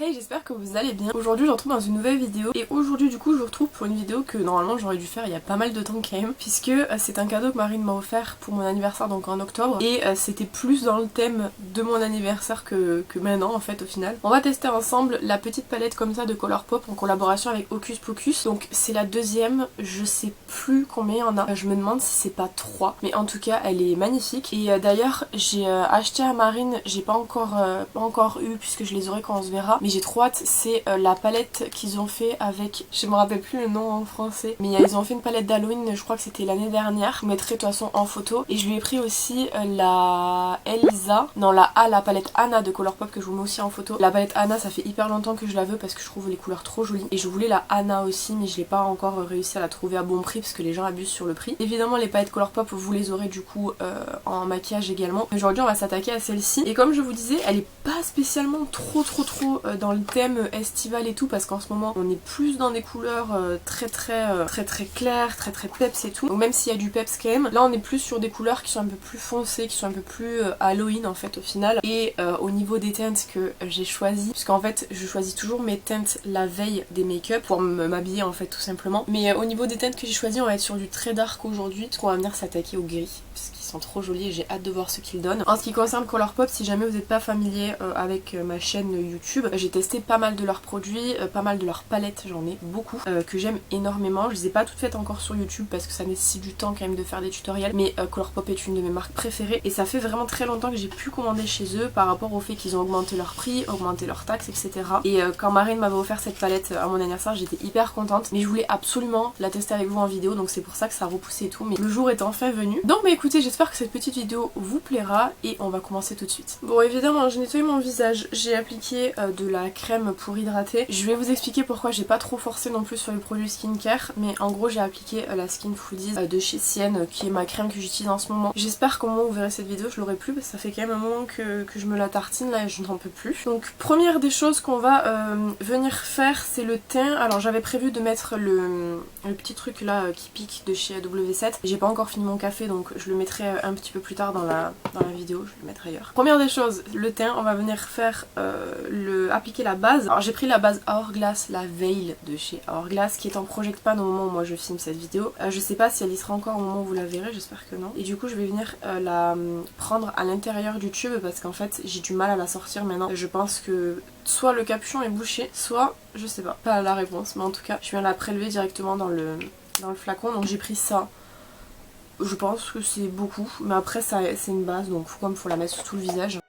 Hey, j'espère que vous allez bien. Aujourd'hui je vous retrouve dans une nouvelle vidéo et aujourd'hui du coup je vous retrouve pour une vidéo que normalement j'aurais dû faire il y a pas mal de temps quand même, puisque c'est un cadeau que Marine m'a offert pour mon anniversaire, donc en octobre, et c'était plus dans le thème de mon anniversaire que maintenant en fait au final. On va tester ensemble la petite palette comme ça de Colourpop en collaboration avec Hocus Pocus, donc c'est la deuxième, je sais plus combien il y en a, je me demande si c'est pas 3, mais en tout cas elle est magnifique. Et d'ailleurs j'ai acheté à Marine, j'ai pas encore eu puisque je les aurai quand on se verra, mais j'ai trop hâte. C'est la palette qu'ils ont fait avec, je me rappelle plus le nom en français, mais ils ont fait une palette d'Halloween, je crois que c'était l'année dernière, je mettrai de toute façon en photo. Et je lui ai pris aussi la Elsa, non la palette Anna de Colourpop que je vous mets aussi en photo. La palette Anna, ça fait hyper longtemps que je la veux parce que je trouve les couleurs trop jolies, et je voulais la Anna aussi mais je l'ai pas encore réussi à la trouver à bon prix parce que les gens abusent sur le prix. Évidemment les palettes Colourpop vous les aurez du coup en maquillage également. Aujourd'hui on va s'attaquer à celle-ci, et comme je vous disais elle est pas spécialement trop dans le thème estival et tout, parce qu'en ce moment on est plus dans des couleurs très claires, très peps et tout, donc même s'il y a du peps quand même, là on est plus sur des couleurs qui sont un peu plus foncées, qui sont un peu plus Halloween en fait au final. Et au niveau des teintes que j'ai choisi, parce qu'en fait je choisis toujours mes teintes la veille des make-up pour m'habiller en fait tout simplement, mais au niveau des teintes que j'ai choisi on va être sur du très dark aujourd'hui, parce qu'on va venir s'attaquer au gris, parce qu'ils sont trop jolis et j'ai hâte de voir ce qu'ils donnent. En ce qui concerne Colourpop, si jamais vous n'êtes pas familier avec ma chaîne YouTube, j'ai testé pas mal de leurs produits, pas mal de leurs palettes, j'en ai beaucoup, que j'aime énormément. Je les ai pas toutes faites encore sur YouTube parce que ça nécessite du temps quand même de faire des tutoriels, mais Colourpop est une de mes marques préférées et ça fait vraiment très longtemps que j'ai pu commander chez eux par rapport au fait qu'ils ont augmenté leur prix, augmenté leurs taxes, etc. Et quand Marine m'avait offert cette palette à mon anniversaire, j'étais hyper contente, mais je voulais absolument la tester avec vous en vidéo, donc c'est pour ça que ça a repoussé et tout, mais le jour est enfin venu. Donc bah écoutez, j'espère que cette petite vidéo vous plaira et on va commencer tout de suite. Bon, évidemment j'ai nettoyé mon visage, j'ai appliqué de la crème pour hydrater. Je vais vous expliquer pourquoi j'ai pas trop forcé non plus sur les produits skincare, mais en gros j'ai appliqué la Skin Foodies de chez Sienne, qui est ma crème que j'utilise en ce moment. J'espère qu'au moment où vous verrez cette vidéo je l'aurai plus, parce que ça fait quand même un moment que je me la tartine là et je n'en peux plus. Donc première des choses qu'on va venir faire, c'est le teint. Alors j'avais prévu de mettre le petit truc là qui pique de chez W7, j'ai pas encore fini mon café donc je le mettrai un petit peu plus tard dans la vidéo, je vais le mettre ailleurs. Première des choses, le teint, on va venir faire appliquer la base. Alors j'ai pris la base Hourglass, la Veil de chez Hourglass, qui est en Project Pan au moment où moi je filme cette vidéo. Je sais pas si elle y sera encore au moment où vous la verrez, j'espère que non. Et du coup je vais venir la prendre à l'intérieur du tube parce qu'en fait j'ai du mal à la sortir maintenant. Je pense que soit le capuchon est bouché, soit je sais pas la réponse, mais en tout cas je viens la prélever directement dans le flacon. Donc j'ai pris ça. Je pense que c'est beaucoup, mais après c'est une base, donc comme il faut la mettre sur tout le visage.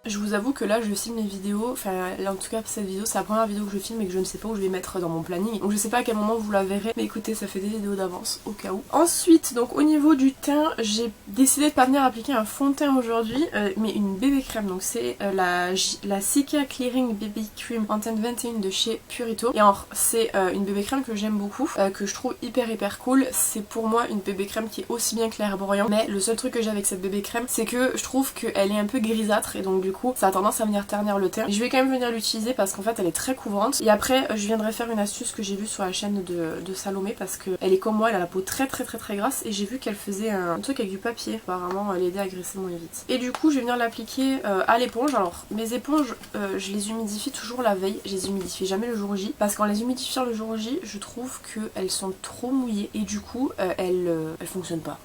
Je vous avoue que là je filme les vidéos, enfin là en tout cas cette vidéo c'est la première vidéo que je filme et que je ne sais pas où je vais mettre dans mon planning, donc je sais pas à quel moment vous la verrez, mais écoutez ça fait des vidéos d'avance au cas où. Ensuite donc au niveau du teint, j'ai décidé de pas venir appliquer un fond de teint aujourd'hui, mais une bébé crème, donc c'est la Cica Clearing Baby Cream Antenne 21 de chez Purito. Et alors c'est une bébé crème que j'aime beaucoup, que je trouve hyper cool. C'est pour moi une bébé crème qui est aussi bien que l'Herborian, mais le seul truc que j'ai avec cette bébé crème c'est que je trouve qu'elle est un peu grisâtre et donc du coup ça a tendance à venir ternir le teint. Et je vais quand même venir l'utiliser parce qu'en fait elle est très couvrante. Et après je viendrai faire une astuce que j'ai vue sur la chaîne de Salomé, parce qu'elle est comme moi, elle a la peau très grasse, et j'ai vu qu'elle faisait un truc avec du papier, apparemment elle aidait à graisser moins vite. Et du coup je vais venir l'appliquer à l'éponge. Alors mes éponges je les humidifie toujours la veille, je les humidifie jamais le jour J, parce qu'en les humidifiant le jour J je trouve qu'elles sont trop mouillées et du coup elles fonctionnent pas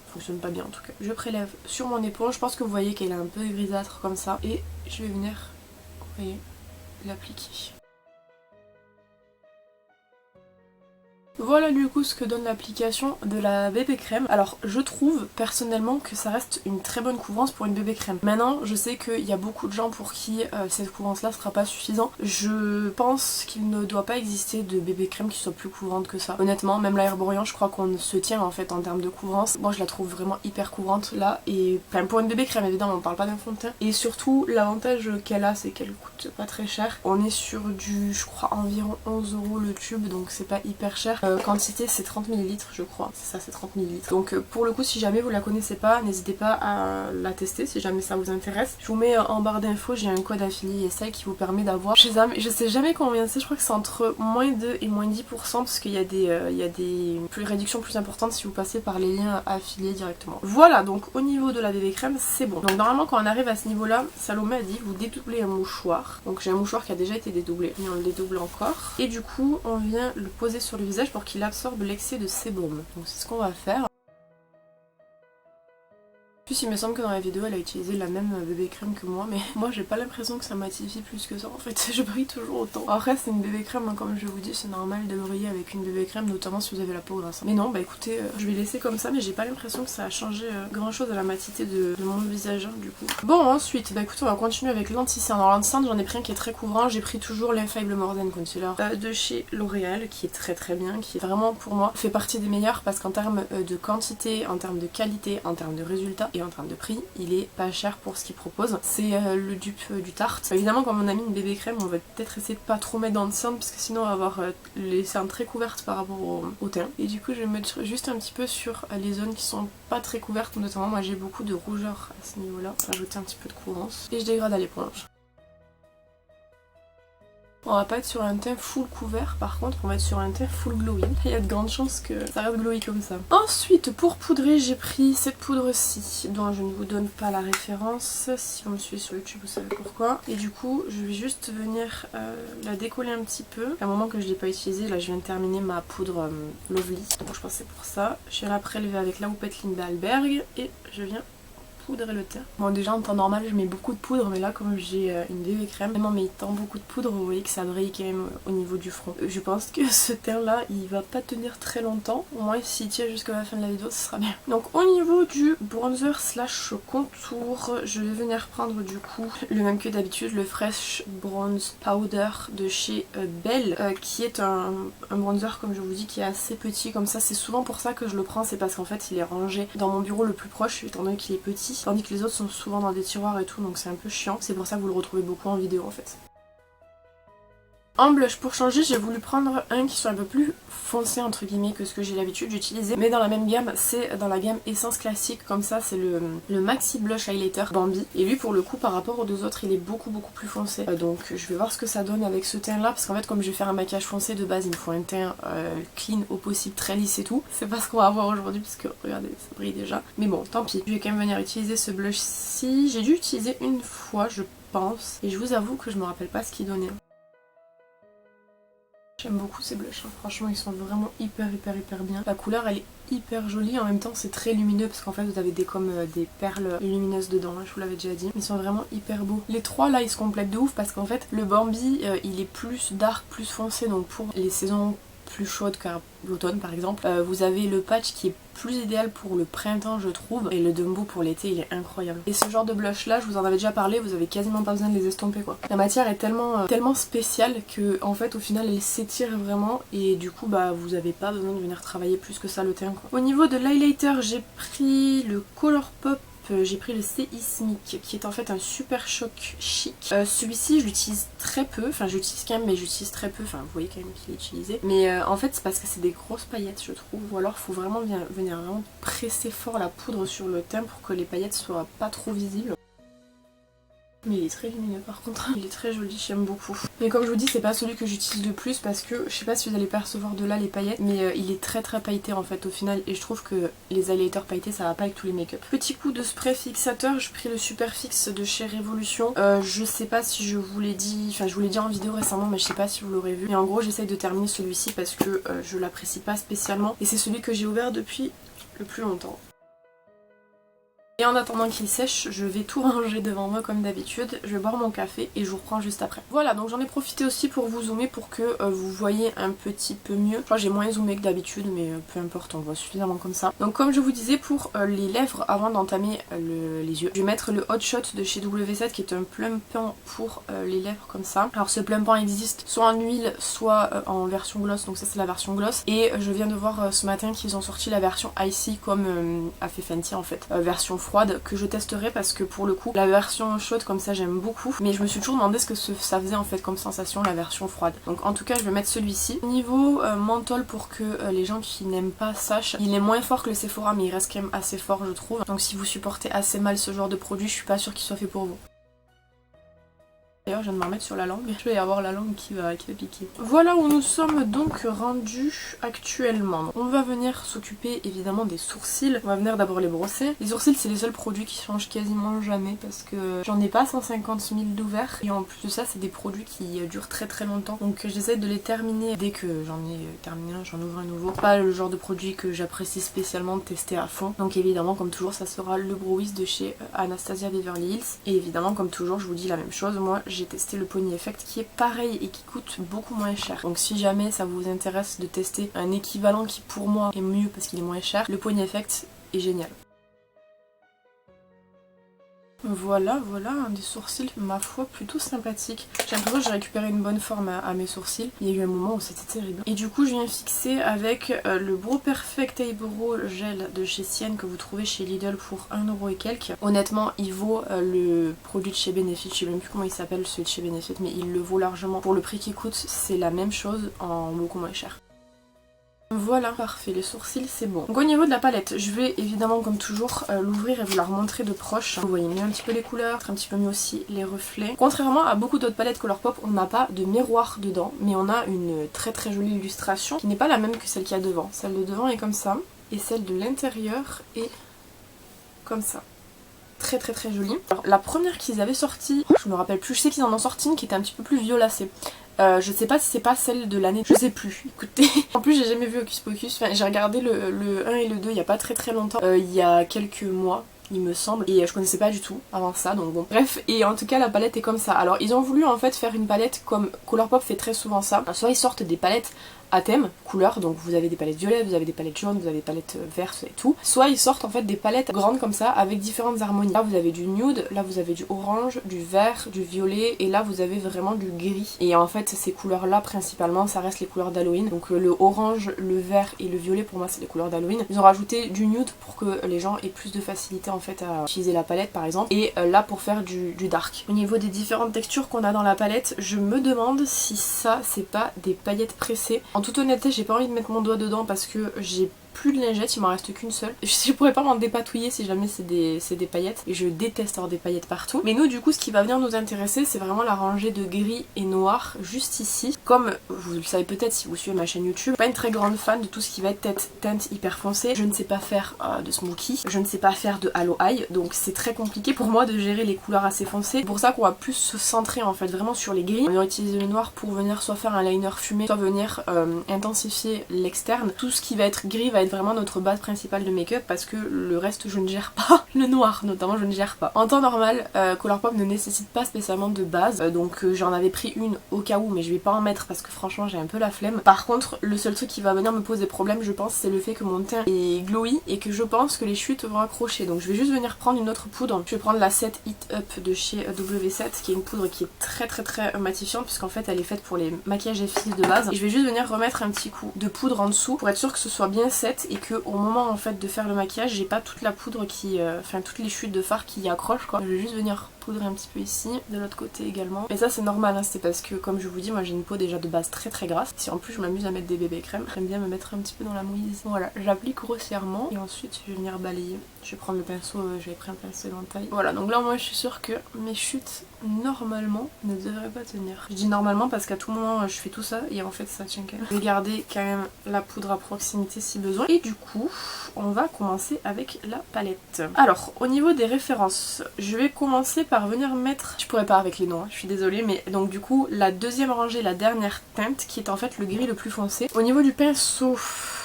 bien en tout cas. Je prélève sur mon éponge, je pense que vous voyez qu'elle est un peu grisâtre comme ça, et je vais venir, vous voyez, l'appliquer. Voilà du coup ce que donne l'application de la bébé crème. Alors je trouve personnellement que ça reste une très bonne couvrance pour une bébé crème. Maintenant je sais qu'il y a beaucoup de gens pour qui cette couvrance là sera pas suffisant. Je pense qu'il ne doit pas exister de bébé crème qui soit plus couvrante que ça. Honnêtement même la Herborian je crois qu'on se tient en fait en termes de couvrance. Moi je la trouve vraiment hyper couvrante là, et enfin, pour une bébé crème évidemment on parle pas d'un fond de teint. Et surtout l'avantage qu'elle a c'est qu'elle coûte pas très cher. On est sur du je crois environ 11 € le tube, donc c'est pas hyper cher. quantité c'est 30 ml je crois, c'est ça, c'est 30 ml. Donc pour le coup si jamais vous la connaissez pas, n'hésitez pas à la tester si jamais ça vous intéresse. Je vous mets en barre d'infos, j'ai un code affilié ESSEC qui vous permet d'avoir chez Zam, je sais jamais combien c'est, je crois que c'est entre moins 2 et moins 10% parce qu'il y a des réductions plus importantes si vous passez par les liens affiliés directement. Voilà, donc au niveau de la bébé crème c'est bon. Donc normalement quand on arrive à ce niveau là, Salomé a dit vous dédoublez un mouchoir. Donc j'ai un mouchoir qui a déjà été dédoublé, mais on le dédouble encore. Et du coup on vient le poser sur le visage pour qu'il absorbe l'excès de sébum. Donc c'est ce qu'on va faire. En plus il me semble que dans la vidéo elle a utilisé la même bébé crème que moi, mais moi j'ai pas l'impression que ça matifie plus que ça en fait, je brille toujours autant. Après c'est une bébé crème, hein, comme je vous dis c'est normal de briller avec une bébé crème, notamment si vous avez la peau grasse. Mais non bah écoutez, je vais laisser comme ça, mais j'ai pas l'impression que ça a changé grand chose à la matité de mon visage hein, du coup. Bon ensuite, bah écoutez on va continuer avec l'anti-cerne. Alors l'anti-cerne j'en ai pris un qui est très couvrant, j'ai pris toujours l'Infaillible More Than Concealer de chez L'Oréal qui est très bien, qui est vraiment pour moi fait partie des meilleurs parce qu'en termes de quantité, en termes de qualité, en termes de résultats et en termes de prix, il est pas cher pour ce qu'il propose. C'est le dupe du Tarte. Évidemment comme on a mis une bébé crème, on va peut-être essayer de pas trop mettre dans le cerne parce que sinon on va avoir les cernes très couvertes par rapport au teint. Et du coup je vais mettre juste un petit peu sur les zones qui sont pas très couvertes, notamment moi j'ai beaucoup de rougeur à ce niveau là, rajouter un petit peu de courance et je dégrade à l'éponge. On va pas être sur un teint full couvert, par contre on va être sur un teint full glowy. Il y a de grandes chances que ça reste glowy comme ça. Ensuite pour poudrer j'ai pris cette poudre-ci dont je ne vous donne pas la référence. Si vous me suivez sur YouTube vous savez pourquoi. Et du coup je vais juste venir la décoller un petit peu. À un moment que je l'ai pas utilisée, là je viens de terminer ma poudre Lovely. Donc je pense que c'est pour ça. Je vais la prélever avec la houppette Lindberg et je viens poudrer le teint. Bon déjà en temps normal je mets beaucoup de poudre, mais là comme j'ai une bébé crème, même en mettant beaucoup de poudre vous voyez que ça brille quand même au niveau du front. Je pense que ce teint là il va pas tenir très longtemps, au moins s'il tient jusqu'à la fin de la vidéo ce sera bien. Donc au niveau du bronzer slash contour, je vais venir prendre du coup le même que d'habitude, le Fresh Bronze Powder de chez Belle, qui est un bronzer comme je vous dis qui est assez petit comme ça. C'est souvent pour ça que je le prends, c'est parce qu'en fait il est rangé dans mon bureau le plus proche étant donné qu'il est petit, tandis que les autres sont souvent dans des tiroirs et tout, donc c'est un peu chiant. C'est pour ça que vous le retrouvez beaucoup en vidéo en fait. En blush pour changer, j'ai voulu prendre un qui soit un peu plus foncé entre guillemets que ce que j'ai l'habitude d'utiliser, mais dans la même gamme, c'est dans la gamme Essence Classique, comme ça c'est le Maxi Blush Highlighter Bambi, et lui pour le coup par rapport aux deux autres il est beaucoup plus foncé, donc je vais voir ce que ça donne avec ce teint là, parce qu'en fait comme je vais faire un maquillage foncé de base il me faut un teint clean au possible, très lisse et tout, c'est pas ce qu'on va avoir aujourd'hui parce que regardez ça brille déjà, mais bon tant pis. Je vais quand même venir utiliser ce blush ci, j'ai dû utiliser une fois je pense, et je vous avoue que je me rappelle pas ce qu'il donnait. J'aime beaucoup ces blushs, hein. Franchement ils sont vraiment hyper bien. La couleur elle est hyper jolie, en même temps c'est très lumineux parce qu'en fait vous avez des perles lumineuses dedans, hein, je vous l'avais déjà dit. Ils sont vraiment hyper beaux. Les trois là ils se complètent de ouf parce qu'en fait le Bambi il est plus dark, plus foncé, donc pour les saisons plus chaudes car l'automne par exemple. Vous avez le patch qui est plus idéal pour le printemps je trouve, et le Dumbo pour l'été il est incroyable. Et ce genre de blush là, je vous en avais déjà parlé, vous avez quasiment pas besoin de les estomper quoi. La matière est tellement spéciale que en fait au final elle s'étire vraiment, et du coup bah vous avez pas besoin de venir travailler plus que ça le teint quoi. Au niveau de l'highlighter j'ai pris le Colourpop. J'ai pris le Seismic qui est en fait un super choc chic. Celui-ci je l'utilise très peu, enfin j'utilise quand même mais j'utilise très peu, enfin vous voyez quand même qu'il est utilisé. Mais en fait c'est parce que c'est des grosses paillettes je trouve, ou alors faut vraiment venir vraiment presser fort la poudre sur le teint pour que les paillettes soient pas trop visibles. Mais il est très lumineux par contre, il est très joli, j'aime beaucoup. Mais comme je vous dis c'est pas celui que j'utilise le plus parce que je sais pas si vous allez percevoir de là les paillettes, mais il est très pailleté en fait au final, et je trouve que les highlighters pailletés ça va pas avec tous les make-up. Petit coup de spray fixateur, j'ai pris le Super Fix de chez Révolution. Je sais pas si je vous l'ai dit, enfin je vous l'ai dit en vidéo récemment mais je sais pas si vous l'aurez vu. Mais en gros j'essaye de terminer celui-ci parce que je l'apprécie pas spécialement et c'est celui que j'ai ouvert depuis le plus longtemps. Et en attendant qu'il sèche, je vais tout ranger devant moi comme d'habitude, je vais boire mon café et je vous reprends juste après. Voilà, donc j'en ai profité aussi pour vous zoomer pour que vous voyez un petit peu mieux. Je crois que j'ai moins zoomé que d'habitude, mais peu importe, on voit suffisamment comme ça. Donc comme je vous disais, pour les lèvres, avant d'entamer les yeux, je vais mettre le Hot Shot de chez W7 qui est un plum-pan pour les lèvres comme ça. Alors ce plum-pan existe soit en huile, soit en version gloss, donc ça c'est la version gloss. Et je viens de voir ce matin qu'ils ont sorti la version Icy comme a fait Fenty en fait, version froide froide que je testerai parce que pour le coup la version chaude comme ça j'aime beaucoup, mais je me suis toujours demandé ce que ça faisait en fait comme sensation la version froide. Donc en tout cas je vais mettre celui-ci. Niveau menthol, pour que les gens qui n'aiment pas sachent, il est moins fort que le Sephora mais il reste quand même assez fort je trouve. Donc si vous supportez assez mal ce genre de produit, je suis pas sûre qu'il soit fait pour vous. D'ailleurs je viens de m'en remettre sur la langue, je vais y avoir la langue qui va piquer. Voilà où nous sommes donc rendus actuellement. On va venir s'occuper évidemment des sourcils. On va venir d'abord les brosser. Les sourcils c'est les seuls produits qui changent quasiment jamais parce que j'en ai pas 150 000 d'ouverts. Et en plus de ça c'est des produits qui durent très très longtemps. Donc j'essaie de les terminer dès que j'en ai terminé un, j'en ouvre un nouveau. Pas le genre de produit que j'apprécie spécialement de tester à fond. Donc évidemment comme toujours ça sera le Brow Wiz de chez Anastasia Beverly Hills. Et évidemment comme toujours je vous dis la même chose, moi j'ai testé le Pony Effect qui est pareil et qui coûte beaucoup moins cher. Donc si jamais ça vous intéresse de tester un équivalent qui pour moi est mieux parce qu'il est moins cher, le Pony Effect est génial. Voilà, un des sourcils, ma foi, plutôt sympathique. J'ai l'impression que j'ai récupéré une bonne forme à mes sourcils. Il y a eu un moment où c'était terrible. Et du coup, je viens fixer avec le Brow Perfect Eyebrow Gel de chez Sienne que vous trouvez chez Lidl pour 1€ et quelques. Honnêtement, il vaut le produit de chez Benefit. Je sais même plus comment il s'appelle celui de chez Benefit, mais il le vaut largement. Pour le prix qu'il coûte, c'est la même chose en beaucoup moins cher. Voilà, parfait, les sourcils c'est bon. Donc au niveau de la palette, je vais évidemment comme toujours l'ouvrir et vous la remontrer de proche. Vous voyez mieux un petit peu les couleurs, un petit peu mieux aussi les reflets. Contrairement à beaucoup d'autres palettes Colourpop, on n'a pas de miroir dedans, mais on a une très très jolie illustration qui n'est pas la même que celle qu'il y a devant. Celle de devant est comme ça, et celle de l'intérieur est comme ça. Très très très jolie. Alors la première qu'ils avaient sortie, je me rappelle plus, je sais qu'ils en ont sorti une qui était un petit peu plus violacée. Je sais pas si c'est pas celle de l'année, je sais plus, écoutez. En plus j'ai jamais vu Hocus Pocus, enfin, j'ai regardé le 1 et le 2 il y a pas très très longtemps, il y a quelques mois il me semble, et je connaissais pas du tout avant ça, donc bon. Bref, et en tout cas la palette est comme ça. Alors ils ont voulu en fait faire une palette comme Colourpop fait très souvent ça, soit ils sortent des palettes à thème, couleur, donc vous avez des palettes violettes, vous avez des palettes jaunes, vous avez des palettes vertes et tout. Soit ils sortent en fait des palettes grandes comme ça avec différentes harmonies. Là vous avez du nude, là vous avez du orange, du vert, du violet et là vous avez vraiment du gris. Et en fait ces couleurs là principalement ça reste les couleurs d'Halloween. Donc le orange, le vert et le violet pour moi c'est les couleurs d'Halloween. Ils ont rajouté du nude pour que les gens aient plus de facilité en fait à utiliser la palette par exemple. Et là pour faire du dark. Au niveau des différentes textures qu'on a dans la palette, je me demande si ça c'est pas des paillettes pressées. En toute honnêteté, j'ai pas envie de mettre mon doigt dedans parce que j'ai plus de lingettes, il m'en reste qu'une seule. Je pourrais pas m'en dépatouiller si jamais c'est des paillettes. Et je déteste avoir des paillettes partout. Mais nous du coup ce qui va venir nous intéresser c'est vraiment la rangée de gris et noir juste ici. Comme vous le savez peut-être si vous suivez ma chaîne YouTube, je suis pas une très grande fan de tout ce qui va être teinte hyper foncée. Je ne sais pas faire de smoky, je ne sais pas faire de halo eye. Donc c'est très compliqué pour moi de gérer les couleurs assez foncées. C'est pour ça qu'on va plus se centrer en fait vraiment sur les gris. On va utiliser le noir pour venir soit faire un liner fumé, soit venir intensifier l'externe. Tout ce qui va être gris va être vraiment notre base principale de make-up parce que le reste je ne gère pas. Le noir notamment je ne gère pas. En temps normal Colourpop ne nécessite pas spécialement de base donc j'en avais pris une au cas où mais je vais pas en mettre parce que franchement j'ai un peu la flemme. Par contre le seul truc qui va venir me poser problème je pense c'est le fait que mon teint est glowy et que je pense que les chutes vont accrocher. Donc je vais juste venir prendre une autre poudre. Je vais prendre la Set It Up de chez W7 qui est une poudre qui est très très très matifiante puisqu'en fait elle est faite pour les maquillages efficaces de base. Et je vais juste venir remettre un petit coup de poudre en dessous pour être sûr que ce soit bien set et que au moment en fait de faire le maquillage j'ai pas toute la poudre qui enfin toutes les chutes de fard qui y accrochent quoi. Je vais juste venir poudrer un petit peu ici, de l'autre côté également. Et ça c'est normal hein, c'est parce que comme je vous dis moi j'ai une peau déjà de base très très grasse. Si en plus je m'amuse à mettre des bébés crèmes, j'aime bien me mettre un petit peu dans la mouise. Voilà, j'applique grossièrement et ensuite je vais venir balayer. Je vais prendre le pinceau, j'avais pris un pinceau en taille. Voilà donc là moi je suis sûre que mes chutes normalement ne devraient pas tenir. Je dis normalement parce qu'à tout moment je fais tout ça et en fait ça tient quand même. Je vais garder quand même la poudre à proximité si besoin. Et du coup on va commencer avec la palette. Alors au niveau des références, je vais commencer par venir mettre, je pourrais pas avec les noms, hein, je suis désolée, mais donc du coup la deuxième rangée, la dernière teinte qui est en fait le gris le plus foncé. Au niveau du pinceau,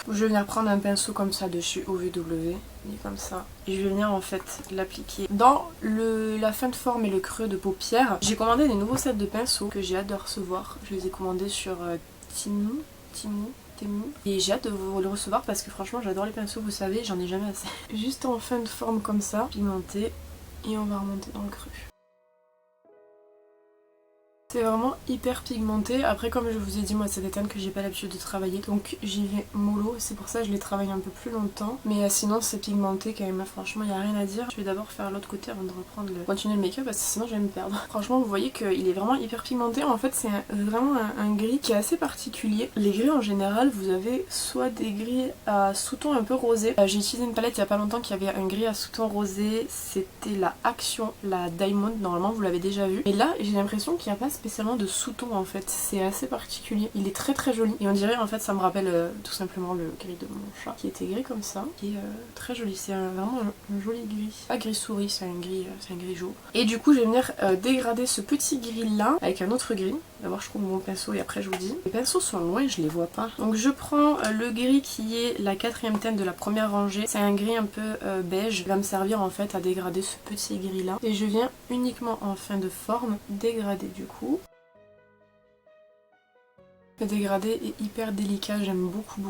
je vais venir prendre un pinceau comme ça de chez OVW, il est comme ça, et je vais venir en fait l'appliquer dans la fin de forme et le creux de paupières. J'ai commandé des nouveaux sets de pinceaux que j'ai hâte de recevoir, je les ai commandés sur Temu. Et j'ai hâte de vous le recevoir parce que franchement j'adore les pinceaux, vous savez, j'en ai jamais assez. Juste en fin de forme comme ça, pigmenté, et on va remonter dans le creux. C'est vraiment hyper pigmenté. Après comme je vous ai dit, moi c'est des teintes que j'ai pas l'habitude de travailler, donc j'y vais mollo, c'est pour ça que je les travaille un peu plus longtemps. Mais sinon c'est pigmenté quand même, franchement il n'y a rien à dire. Je vais d'abord faire l'autre côté avant de reprendre continuer le make-up parce que sinon je vais me perdre. Franchement vous voyez qu'il est vraiment hyper pigmenté. En fait c'est vraiment un gris qui est assez particulier. Les gris en général, vous avez soit des gris à sous-ton un peu rosé. J'ai utilisé une palette il y a pas longtemps qui avait un gris à sous-ton rosé, c'était la Action, la Diamond, normalement vous l'avez déjà vu. Et là j'ai l'impression qu'il n'y a pas spécialement de sous-ton en fait, c'est assez particulier. Il est très très joli et on dirait en fait ça me rappelle tout simplement le gris de mon chat qui était gris comme ça, qui est très joli. C'est vraiment un joli gris. Pas gris souris, c'est un gris jaune. Et du coup je vais venir dégrader ce petit gris là avec un autre gris. D'abord je trouve mon pinceau et après je vous dis. Les pinceaux sont loin et je les vois pas. Donc je prends le gris qui est la 4e teinte de la première rangée. C'est un gris un peu beige. Il va me servir en fait à dégrader ce petit gris là. Et je viens uniquement en fin de forme dégrader du coup. Le dégradé est hyper délicat, j'aime beaucoup.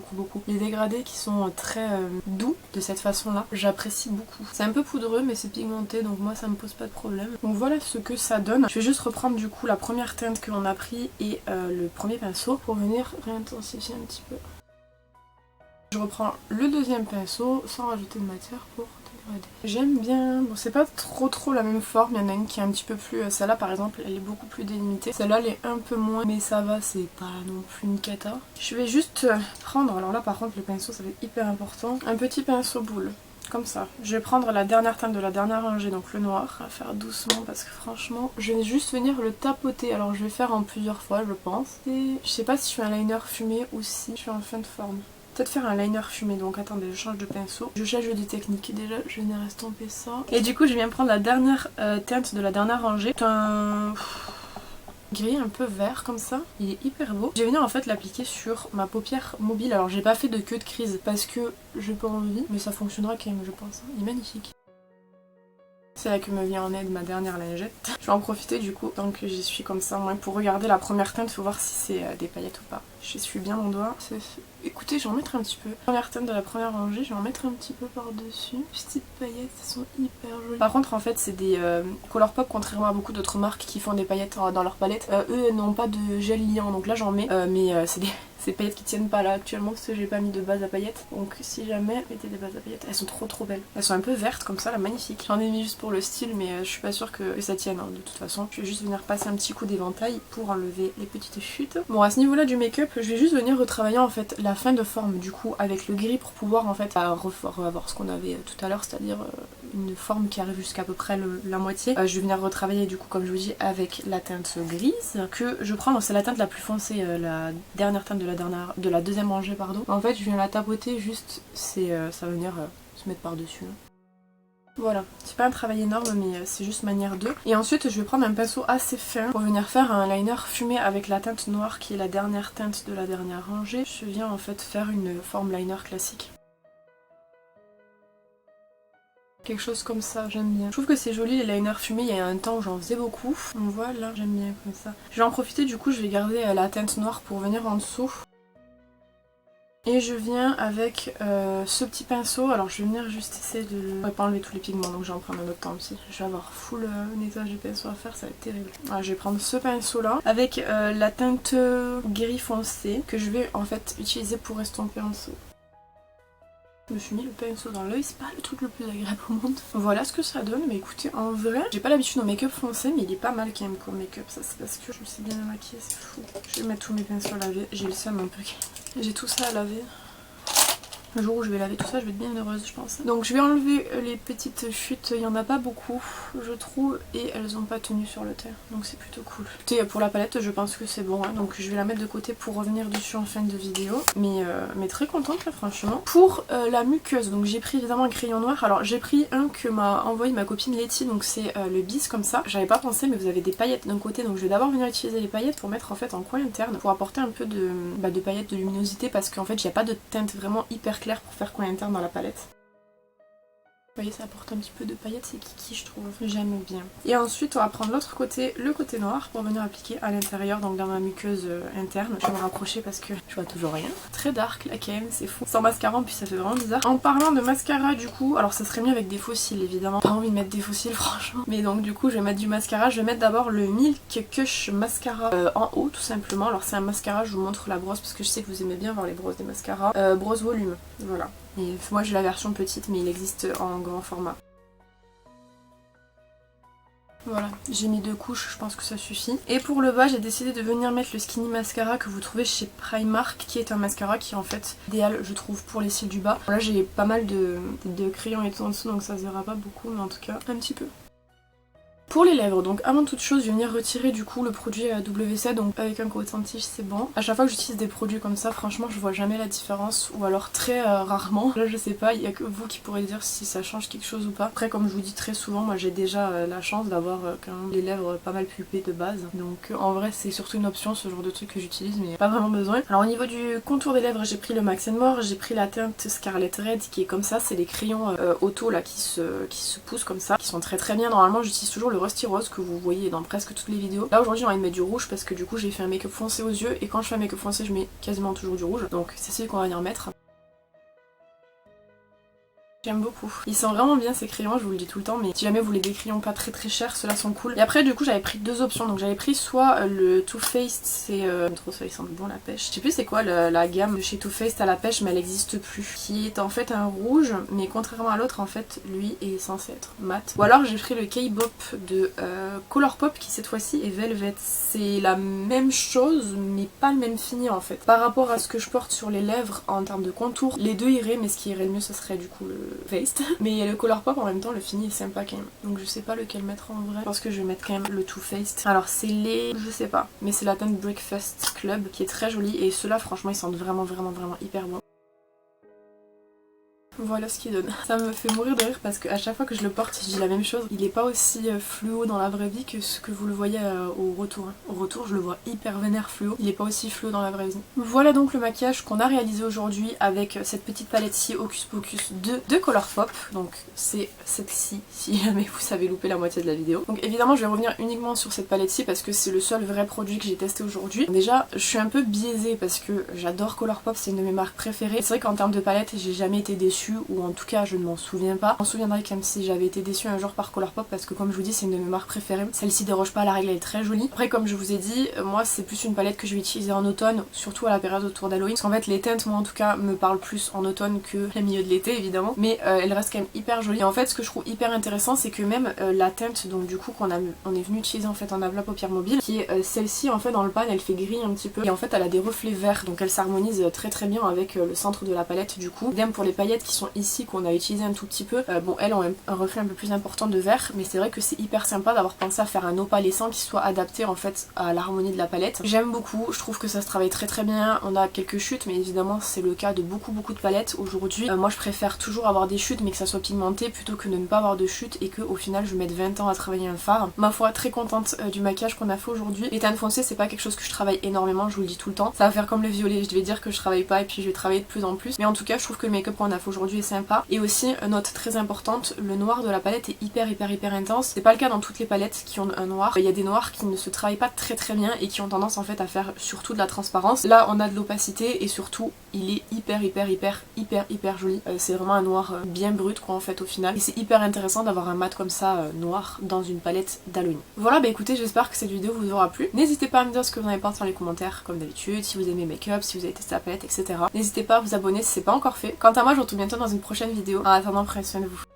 Les dégradés qui sont très doux de cette façon là, j'apprécie beaucoup. C'est un peu poudreux mais c'est pigmenté donc moi ça me pose pas de problème. Donc voilà ce que ça donne. Je vais juste reprendre du coup la première teinte que l'on a pris et le premier pinceau pour venir réintensifier un petit peu. Je reprends le deuxième pinceau sans rajouter de matière pour dégrader. J'aime bien, bon c'est pas trop la même forme, il y en a une qui est un petit peu plus, celle-là par exemple elle est beaucoup plus délimitée, celle-là elle est un peu moins mais ça va, c'est pas non plus une cata. Je vais juste prendre, alors là par contre le pinceau ça va être hyper important, un petit pinceau boule. Comme ça. Je vais prendre la dernière teinte de la dernière rangée, donc le noir. On va faire doucement parce que franchement, je vais juste venir le tapoter. Alors je vais faire en plusieurs fois je pense. Et je sais pas si je fais un liner fumé ou si je suis en fin de forme. Peut-être faire un liner fumé, donc attendez, je change de pinceau. Je change de technique, déjà je viens estomper ça. Et du coup je viens prendre la dernière teinte de la dernière rangée. C'est un gris un peu vert comme ça, il est hyper beau. Je vais venir en fait l'appliquer sur ma paupière mobile. Alors j'ai pas fait de queue de crise parce que j'ai pas envie, mais ça fonctionnera quand même je pense. Il est magnifique. C'est là que me vient en aide ma dernière lingette. Je vais en profiter du coup tant que j'y suis comme ça, moins pour regarder la première teinte, pour voir si c'est des paillettes ou pas. Je suis bien mon doigt. Écoutez, je vais en mettre un petit peu. Première teinte de la première rangée, je vais en mettre un petit peu par-dessus. Petites paillettes, elles sont hyper jolies. Par contre, en fait, c'est des Colourpop, contrairement à beaucoup d'autres marques qui font des paillettes dans leur palette. Eux n'ont pas de gel liant, donc là j'en mets. Mais c'est des paillettes qui tiennent pas là actuellement parce que j'ai pas mis de base à paillettes. Donc si jamais, mettez des bases à paillettes. Elles sont trop belles. Elles sont un peu vertes comme ça, là, magnifiques. J'en ai mis juste pour le style, mais je suis pas sûre que ça tienne hein, de toute façon. Je vais juste venir passer un petit coup d'éventail pour enlever les petites chutes. Bon, à ce niveau-là du make-up, je vais juste venir retravailler en fait la fin de forme du coup avec le gris pour pouvoir en fait avoir ce qu'on avait tout à l'heure, c'est-à-dire une forme qui arrive jusqu'à peu près la moitié. Je vais venir retravailler du coup comme je vous dis avec la teinte grise que je prends, c'est la teinte la plus foncée, la dernière teinte de la deuxième rangée pardon. En fait je viens la tapoter juste, ça va venir se mettre par dessus. Voilà, c'est pas un travail énorme mais c'est juste manière 2. Et ensuite je vais prendre un pinceau assez fin pour venir faire un liner fumé avec la teinte noire qui est la dernière teinte de la dernière rangée. Je viens en fait faire une forme liner classique. Quelque chose comme ça, j'aime bien. Je trouve que c'est joli les liners fumés, il y a un temps où j'en faisais beaucoup. On voit là, j'aime bien comme ça. Je vais en profiter du coup, je vais garder la teinte noire pour venir en dessous. Et je viens avec ce petit pinceau, alors je vais venir juste essayer de... Je ne vais pas enlever tous les pigments donc je vais en prendre un autre temps aussi. Je vais avoir full nettoyage du pinceau à faire, ça va être terrible. Alors, je vais prendre ce pinceau là avec la teinte gris foncé que je vais en fait utiliser pour estomper en dessous. Je me suis mis le pinceau dans l'œil, c'est pas le truc le plus agréable au monde. Voilà ce que ça donne, mais écoutez, en vrai, j'ai pas l'habitude au make-up foncé, mais il est pas mal quand même comme make-up. Ça c'est parce que je me suis bien maquillée, c'est fou. Je vais mettre tous mes pinceaux à laver, j'ai le seum un peu. J'ai tout ça à laver. Le jour où je vais laver tout ça, je vais être bien heureuse, je pense. Donc je vais enlever les petites chutes, il y en a pas beaucoup, je trouve, et elles ont pas tenu sur le teint, donc c'est plutôt cool. Écoutez, pour la palette, je pense que c'est bon, hein, donc je vais la mettre de côté pour revenir dessus en fin de vidéo. Mais très contente là, franchement. Pour la muqueuse, donc j'ai pris évidemment un crayon noir. Alors j'ai pris un que m'a envoyé ma copine Letty, donc c'est le bis comme ça. J'avais pas pensé, mais vous avez des paillettes d'un côté, donc je vais d'abord venir utiliser les paillettes pour mettre en fait en coin interne, pour apporter un peu de paillettes, de luminosité, parce qu'en fait il n'y a pas de teinte vraiment hyper claire pour faire coin interne dans la palette. Vous voyez, ça apporte un petit peu de paillettes, c'est kiki je trouve, j'aime bien. Et ensuite on va prendre l'autre côté, le côté noir, pour venir appliquer à l'intérieur, donc dans ma muqueuse interne. Je vais me rapprocher parce que je vois toujours rien. Très dark là quand même, c'est fou. Sans mascara en plus ça fait vraiment bizarre. En parlant de mascara du coup, alors ça serait mieux avec des faux cils évidemment. Pas envie de mettre des faux cils franchement. Mais donc du coup je vais mettre du mascara. Je vais mettre d'abord le Milk Kush mascara en haut tout simplement. Alors c'est un mascara, je vous montre la brosse parce que je sais que vous aimez bien voir les brosses des mascaras. Brosse volume, voilà. Et moi j'ai la version petite mais il existe en grand format. Voilà, j'ai mis 2 couches, je pense que ça suffit. Et pour le bas, j'ai décidé de venir mettre le Skinny Mascara que vous trouvez chez Primark, qui est un mascara qui est en fait idéal, je trouve, pour les cils du bas. Là, j'ai pas mal de crayons et tout en dessous, donc ça se verra pas beaucoup, mais en tout cas, un petit peu. Pour les lèvres, donc avant toute chose, je vais venir retirer du coup le produit WC, donc avec un coton-tige c'est bon. À chaque fois que j'utilise des produits comme ça, franchement je vois jamais la différence, ou alors très rarement. Là je sais pas, il y a que vous qui pourrez dire si ça change quelque chose ou pas. Après comme je vous dis très souvent, moi j'ai déjà la chance d'avoir quand même les lèvres pas mal pulpées de base. Donc en vrai c'est surtout une option ce genre de truc que j'utilise, mais pas vraiment besoin. Alors au niveau du contour des lèvres, j'ai pris le Max & More, j'ai pris la teinte Scarlet Red qui est comme ça, c'est les crayons auto là qui se poussent comme ça, qui sont très très bien. Normalement j'utilise toujours le Rusty Rose que vous voyez dans presque toutes les vidéos. Là aujourd'hui j'ai envie de mettre du rouge parce que du coup j'ai fait un make-up foncé aux yeux et quand je fais un make-up foncé je mets quasiment toujours du rouge. Donc c'est celui qu'on va venir mettre. J'aime beaucoup. Ils sont vraiment bien ces crayons, je vous le dis tout le temps, mais si jamais vous voulez des crayons pas très très chers, ceux-là sont cool. Et après du coup j'avais pris 2 options, donc j'avais pris soit le Too Faced, c'est trop ça il sent bon la pêche. Je sais plus c'est quoi la gamme de chez Too Faced à la pêche, mais elle existe plus. Qui est en fait un rouge, mais contrairement à l'autre en fait lui est censé être mat. Ou alors j'ai pris le K-Bop de Colourpop qui cette fois-ci est Velvet. C'est la même chose mais pas le même fini en fait. Par rapport à ce que je porte sur les lèvres en termes de contour, les deux iraient, mais ce qui irait le mieux ce serait du coup le Faced. Mais le Colourpop en même temps le fini est sympa quand même. Donc je sais pas lequel mettre en vrai. Je pense que je vais mettre quand même le Too Faced. Alors c'est les... je sais pas. Mais c'est la teinte Breakfast Club qui est très jolie. Et ceux-là franchement ils sentent vraiment hyper bon. Voilà ce qu'il donne. Ça me fait mourir de rire parce qu'à chaque fois que je le porte, je dis la même chose. Il est pas aussi fluo dans la vraie vie que ce que vous le voyez au retour. Au retour, je le vois hyper vénère fluo. Il est pas aussi fluo dans la vraie vie. Voilà donc le maquillage qu'on a réalisé aujourd'hui avec cette petite palette-ci Hocus Pocus de Colourpop. Donc c'est celle-ci, si jamais vous avez loupé la moitié de la vidéo. Donc évidemment, je vais revenir uniquement sur cette palette-ci parce que c'est le seul vrai produit que j'ai testé aujourd'hui. Déjà, je suis un peu biaisée parce que j'adore Colourpop, c'est une de mes marques préférées. C'est vrai qu'en termes de palette, j'ai jamais été déçue. Ou en tout cas je ne m'en souviens pas. Je m'en souviendrai comme si j'avais été déçue un jour par Colourpop parce que comme je vous dis c'est une de mes marques préférées. Celle-ci déroge pas à la règle, elle est très jolie. Après comme je vous ai dit, moi c'est plus une palette que je vais utiliser en automne, surtout à la période autour d'Halloween. Parce qu'en fait les teintes moi en tout cas me parlent plus en automne que le milieu de l'été évidemment. Mais elle reste quand même hyper jolie. Et en fait ce que je trouve hyper intéressant c'est que même la teinte donc du coup on est venu utiliser en fait en Avla paupières mobile, qui est celle-ci en fait dans le pan elle fait gris un petit peu. Et en fait elle a des reflets verts donc elle s'harmonise très bien avec le centre de la palette du coup. Idem pour les paillettes qui sont ici qu'on a utilisé un tout petit peu. Bon elles ont un reflet un peu plus important de vert mais c'est vrai que c'est hyper sympa d'avoir pensé à faire un opalescent qui soit adapté en fait à l'harmonie de la palette. J'aime beaucoup, je trouve que ça se travaille très bien. On a quelques chutes mais évidemment c'est le cas de beaucoup de palettes aujourd'hui. Moi je préfère toujours avoir des chutes mais que ça soit pigmenté plutôt que de ne pas avoir de chutes et que au final je mette 20 ans à travailler un fard. Ma foi très contente du maquillage qu'on a fait aujourd'hui. Les teintes foncées c'est pas quelque chose que je travaille énormément, je vous le dis tout le temps. Ça va faire comme le violet, je devais dire que je travaille pas et puis je vais travailler de plus en plus. Mais en tout cas je trouve que le make-up qu'on a fait aujourd'hui est sympa. Et aussi, note très importante, le noir de la palette est hyper intense. C'est pas le cas dans toutes les palettes qui ont un noir. Il y a des noirs qui ne se travaillent pas très bien et qui ont tendance en fait à faire surtout de la transparence. Là on a de l'opacité et surtout il est hyper joli. C'est vraiment un noir bien brut quoi en fait au final. Et c'est hyper intéressant d'avoir un mat comme ça noir dans une palette d'Halloween. Voilà bah écoutez j'espère que cette vidéo vous aura plu. N'hésitez pas à me dire ce que vous en avez pensé dans les commentaires comme d'habitude, si vous aimez make-up, si vous avez testé la palette etc. N'hésitez pas à vous abonner si c'est pas encore fait. Quant à moi je vous retrouve bientôt dans une prochaine vidéo. En attendant, prenez soin de vous.